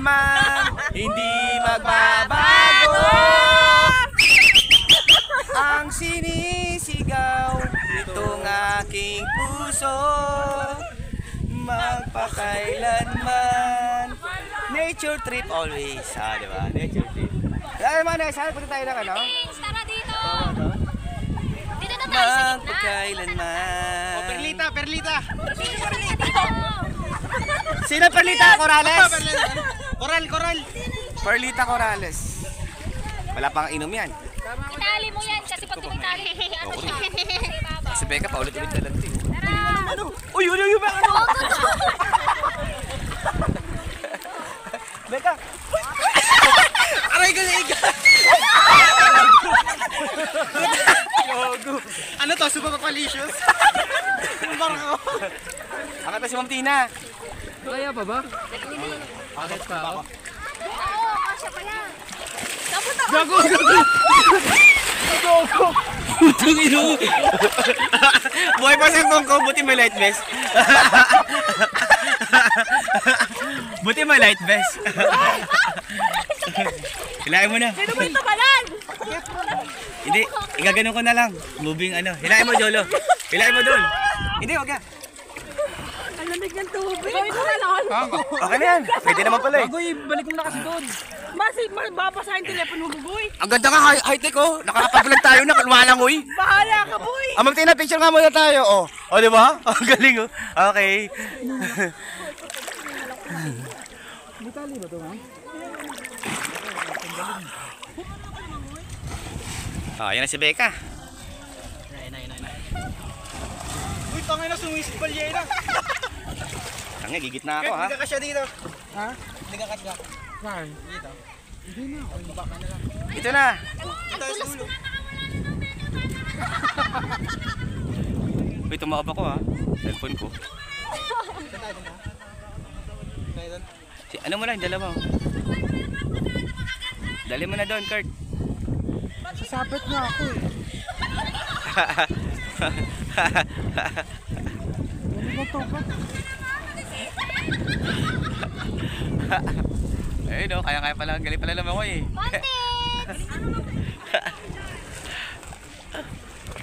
kailanman hindi magbabago. Ang sinisigaw nitong aking puso, magpakailanman. Nature trip always. Diba? Nature trip. Alam mo na, saan punta tayo ng ano? Tara dito! Dito na tayo sa gitna. Magpakailanman. Oh, Perlita, Perlita. Sino Perlita Corrales? Coral. Perlita Corrales. Wala pang inom yan. Itali mo yan kasi pag tumitali. Ano siya? Si Becca pa ulit-ulit na lang din. Tara! Uy, Becca! Becca! Aray ko liga. Ano to? Super palicious? Barko. Ang kata si Ma'am Tina. Kaya pa ba? Akit pa ako. Oo, kasya pa yan. Tapos ako. Gago! Putang ino. Buhay pa sa kongko, buti may light vest. Buti may light vest. Hilahin mo na. Sino ba ito balan? Hindi, igaganon ko na lang. Moving ano. Hilahin mo, Jolo. Hilahin mo doon. Hindi, wag ka. Ang lamig ng tubig. Gawin mo na lang. Okay na yan. Pwede naman pala eh. Gagoy, balik mo na kasi doon. Babasa yung telepono mo, boy. Ang ganda nga, high-tech oh. Nakakapag-vlog tayo na, lumalangoy. Bahala ka, boy. Ma'am Tina, picture nga muna tayo. Oh, di ba? Ang galing oh. Okay. Butali ba ito, ma'am? Yan na si Becca. Uy, tangay na sumisit balye na. Tangay, gigit na ako ha. Hindi ka kasya dito. Ha? Hindi ka kasya. Saan? Dito. Hindi na. Baba ka na lang. Ito na. Ito yung ulo. Uy, tumakab ako ha. Cellphone ko. Saan tayo doon? Tayo doon? Ano mo lang, dala mo. Dali mo na doon, Kurt. Sasapit niya ako eh. Ano ba ito ba? Ayun o, kaya pala. Galing pala naman ako eh.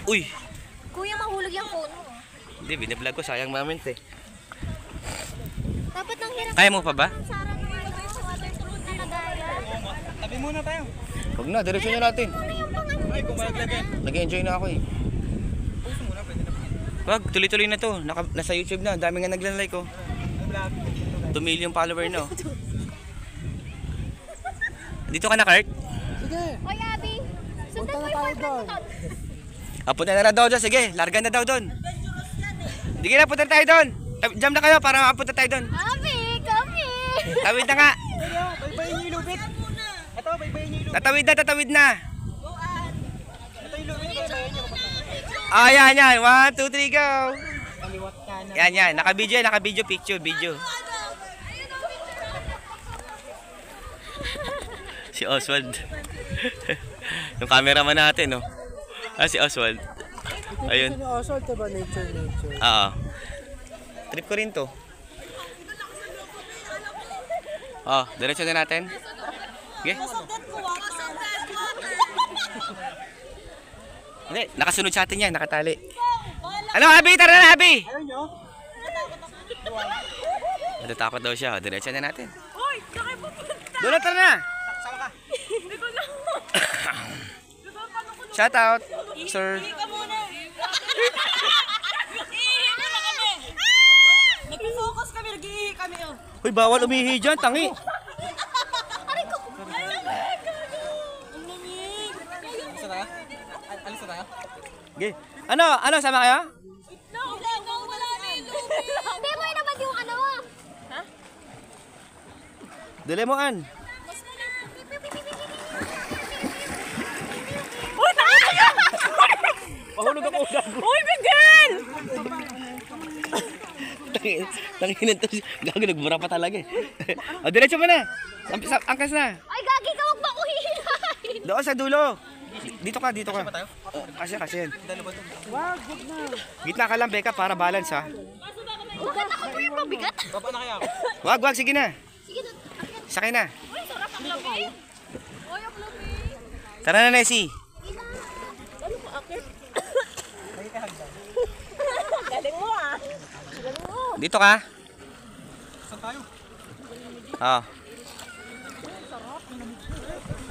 Uy! Kuya, mahulog yung phone mo. Hindi, binablog ko. Sayang moment eh. Dapat nang hirap. Kaya mo pa ba? Sarang naman yung waterproof na kagaya. Tabi muna tayo. Huwag na, diretso na natin. Ay, kung malaglagan. Nag-enjoy na ako eh. Puso muna, pwede na. Wag, tuloy-tuloy na to. Nasa YouTube na. Dami nga nagla-like oh. 2 million follower na oh. Dito ka na, Kurt? Sige. Hoy, Abby. Sundan mo yung waterproof. Punta na daw doon. Sige, larga na daw doon. Sige na, punta tayo doon. Jump na kayo para mapunta tayo doon. Abby, kami. Tawid na nga. Baybayin niyo yung lupit. Ito, baybayin niyo yung lupit. Tatawid na. Ito yung lupit, baybayin niyo. Yan. 1, 2, 3, go. Kaliwat ka na. Yan. Naka-video, picture, video. Si Oswald. Yung cameraman natin, no? Si Oswald. Ayun. Ni Oswald, diba? Nature. Oo. Trip ko rin to. Diretso na natin. Okay? Hindi, nakasunod sa atin yan, nakatali. Ano, Abby? Tara na, Abby! Ayaw nyo? Natatakot daw siya. Diretso na natin. Hoy, saan kayo pupunta? Doon na, tara na! Sama ka. Hindi ko na. Shout out, sir. Ka muna. Iihi na kami. Nag-focus kami, nag-iihi kami. Uy, bawal umihi dyan, tangi. Aray ko. Ang lamig. Alis na tayo? Alis na tayo? Okay. Ano, sama kayo? Wala na yung lumi. Hindi mo naman yung ano. Ha? Dilemoan. Uy, tayo! Mahulog ako. Uy, Miguel! Tanginan to. Gago, nagmura pa talaga eh. Diretso mo na. Angkas na. Ay, gagi ka, wag ba ko hihilahin? Doon sa dulo. Dito ka. Kasi yan. Wag, good na. Gitna ka lang, Becca, para balance ha. Bakit ako po yung mabigat? Baba na kaya ako. Wag, sige na. Sige na. Sakay na. Uy, sarap ang lamig. Uy, ang lamig. Tara na, Nessie. Ano ko, akit? Galing mo ah. Galing mo. Dito ka. Saan tayo? Oo.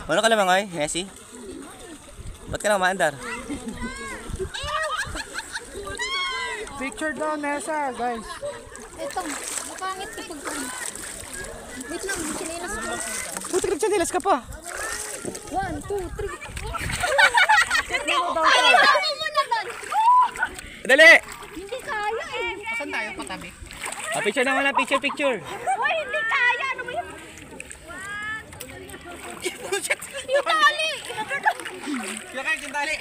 Ano ka lamang ay, Nessie? Ba't ka na umaandar? Picture daw, Nessa, guys. Ito, mapangit kapag wait lang, sinilas ko. Puti ka nagsandilas ka pa. 1, 2, 3. Ay, ano mo naman? Dali! Hindi kaya eh. Saan tayo? Patabi. Picture naman na, picture. Uy, hindi kaya. Ano mo yun? Yung tali. Kaya kayo kintali.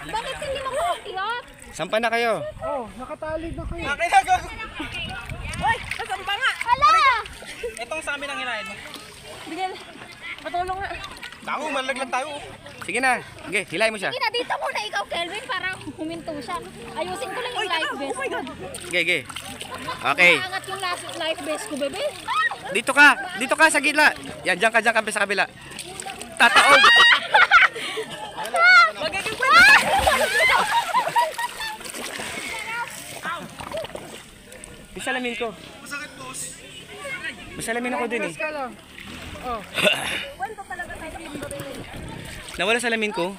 Bakit hindi mo makakiyat? Sampa na kayo. Oh, nakatali na kayo. Nakilagay. Uy, saan ba nga? Hala! Itong sa amin ang hinahin mo. Bigyan, patulong nga. Tango, malaglag tayo. Sige na. Okay, hilahin mo siya. Hindi na, dito muna ikaw, Kelvin, para huminto siya. Ayusin ko lang yung life vest. Oh my God. Okay. Okay. Maangat yung life vest ko, bebe. Dito ka sa gitna. Yan, diyan ka sa kabila. Tataog. Magiging Masalamin ko. Masakit, boss. Masalamin ako din eh. Ka lang. Oh. Nawala salamin ko.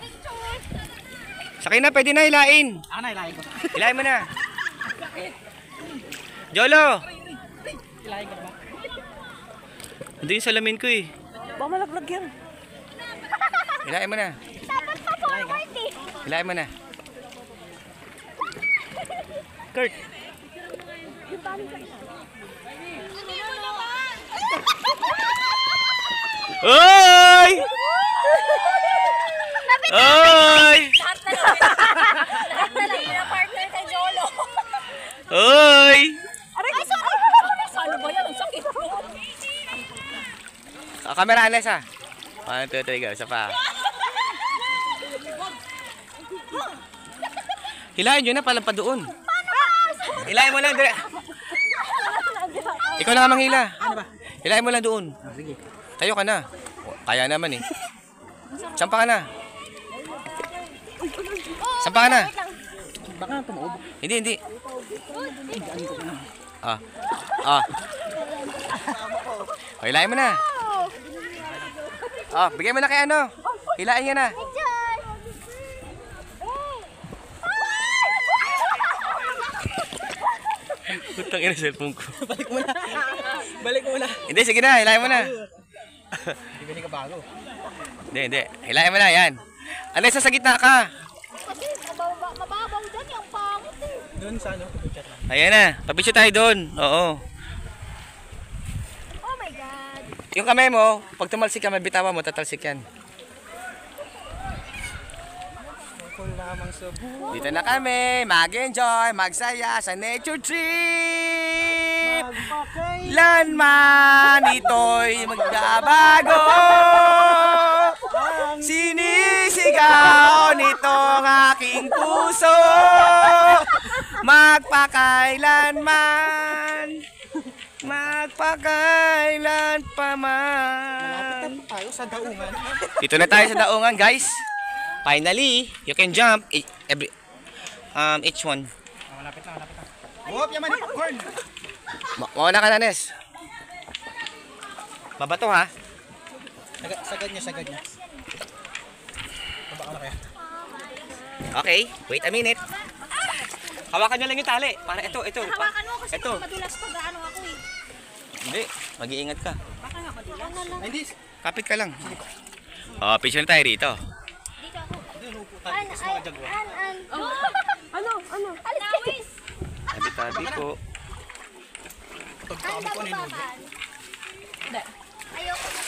Sakay na, pwede na hilain. Ako na, ilahin ko. Hilahin mo na. Jolo! Ilahin ko ba? Ando yung salamin ko eh. Baka malaglag yan. Hilahin mo na. dapat pa forward eh. Hilahin mo na. Kurt. Hindi mo naman. Oy! Oy! Lahat na lang yung partner kay Jolo. Oy! Ay, sorry. Ano ba yan? Ang sakit. Camera Ales ah. 1, 2, 3, go. Isa pa. Hilahin nyo na, palang pa doon. Hilahin mo lang. Ikaw na nga manghila. Hilahin mo lang doon. Sige. Tayo ka na. Kaya naman eh. Sampa ka na. Sampa ka na. Baka tumuob. Hindi. Ah. O, hilahin mo na. Oh, bigay mo na kay ano. Hilahin niya na. Putang ina cellphone ko. Balik mo na. Balik mo na. Hindi, sige na. Hilahin mo na. Hindi ka bago. Hindi. Hilahin mo na. Yan. Alessa, sa gitna ka. Kasi mababaw dyan yung pangit eh. Doon sa ano? Chat lang. Ayan na. Papicture tayo doon. Oo. Oh my God. Yung kamay mo, pag tumalsik ka, mabitawan mo, tatalsik yan. Kung lamang sa buhay. Dito na kami, mag-enjoy, magsaya sa nature trip. Lanman, ito'y magbabago. Sinisigaw nitong aking puso. Magpakailanman, magpakailan pa man. Malapit na tayo sa daungan. Dito na tayo sa daungan, guys. Finally, you can jump each one. Malapit na. Huwag yaman yung popcorn. Mauna ka na, Nes. Mabato ha. Sagad niya. Baba ka na kaya. Okay, wait a minute. Hawakan nyo lang yung tali. Para ito. Hawakan mo kasi Ito. madulas pag ano ako eh. Hindi, mag-iingat ka. Baka nga madulas. Hindi. Kapit ka lang. Oh, picture na tayo rito. Dito ako. Tapos mga jagwa. Ano? Nawis! Tabi-tabi po. Ang bababakan. Hindi. Ayoko din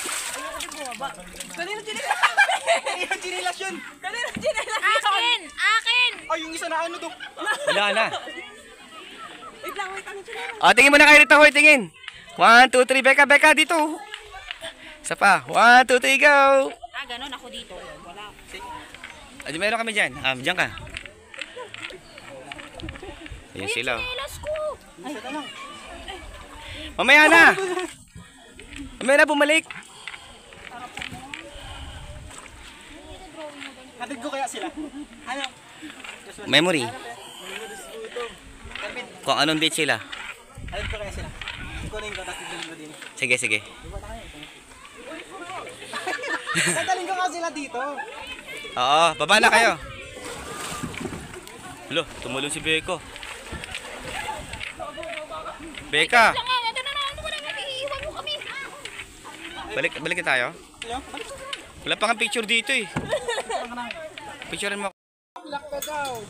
bumaba. Kanino chinilas? Kanino chinilas yun? Akin! Ay, yung isa na ano to. Wala na. Wait lang. Oh, tingin mo na kayo rito, hoy, tingin. 1, 2, 3, Becca, dito. Isa pa. 1, 2, 3, go. Ganon ako dito. Wala. Adi meron kami dyan. Dyan ka. Ayan sila. Chinelas ko! Mamaya na. May na bumalik. Hatid ko kaya sila. Ano? Memory. Kung anong date sila. Hatid ko kaya sila. Kunin ko, tapos ko din. Sige, sige. Dadalhin ko nga sila dito. Oo, baba na kayo. Lo, tumulong si Beko. Beka, Saka, ito na naman mo lang. Iiwan mo kami. balik na tayo. Wala pa kang picture dito eh. Picturein mo.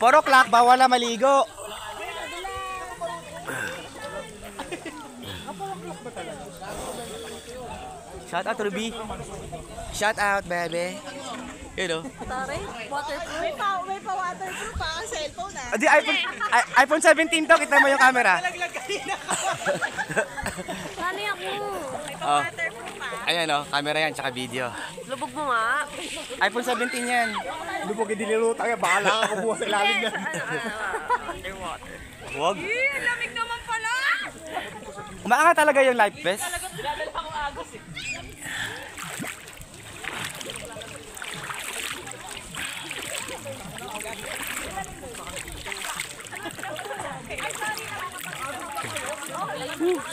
4 o'clock, bawal na maligo. Shout out Ruby. Shout out baby. You know. Tare, waterproof. May pa-waterproof pa ang cellphone ah. Adi iPhone 17 to, kita mo yung camera. Ano ako? Oh. Ayan oh, camera yan tsaka video. Lubog mo nga. iPhone 17 yan. Lubog idinilutang yan, bahala ka kumuha sa ilalim yan. Underwater. Wag. Ang lamig naman pala. Umaanga talaga yung life vest. Dinadala akong agos eh.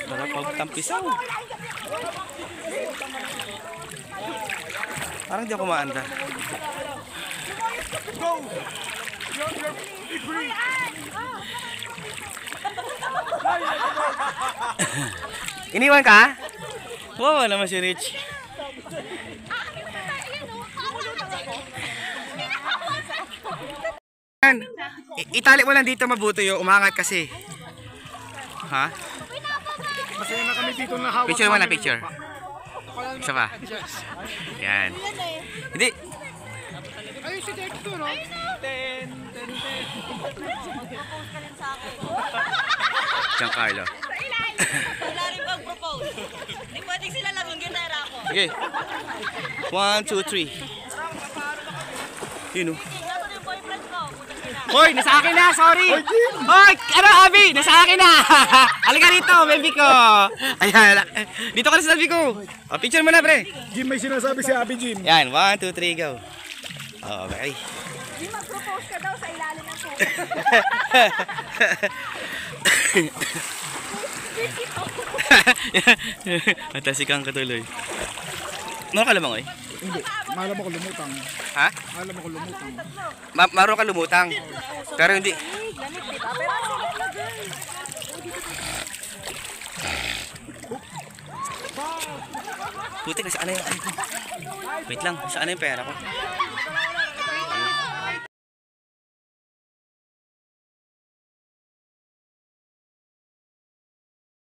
Sarap pagtampisaw. Parang di ako maanda. Iniwan ka? Wow, naman si Rich. Itali mo lang dito mabuti yung umangat kasi. Ha? Masaya na kami dito na hawak. Picture mo na, picture. Isa pa. Yan. Hindi. Ayun si Dave to, no? Giancarlo. Wala rin pag-propose. Hindi pwedeng sila lang yung ginera ko. Okay. 1, 2, 3. Yun o. Nasaan yung boyfriend ko? Putas ka na. Hoy, nasa akin na, sorry. Hoy, ano, Abi? Nasa akin na. Halika rito, baby ko. Ayan, dito ka na sa tabi ko. Oh, picture mo na, pre. Jim, may sinasabi si Abby Jim. Yan, 1, 2, 3, go. Okay. Di mag-propose ka daw sa ilalim ng suko. Matasikan ka tuloy. Maro ka lamang, oy? Hindi, malam ako lumutang. Ha? Malam ako lumutang. Maro ka lumutang. Pero hindi. Lamig, di ba? Pero ang sulit na girl. Puti, saan na yung ano ko? Wait lang, saan na yung pera ko?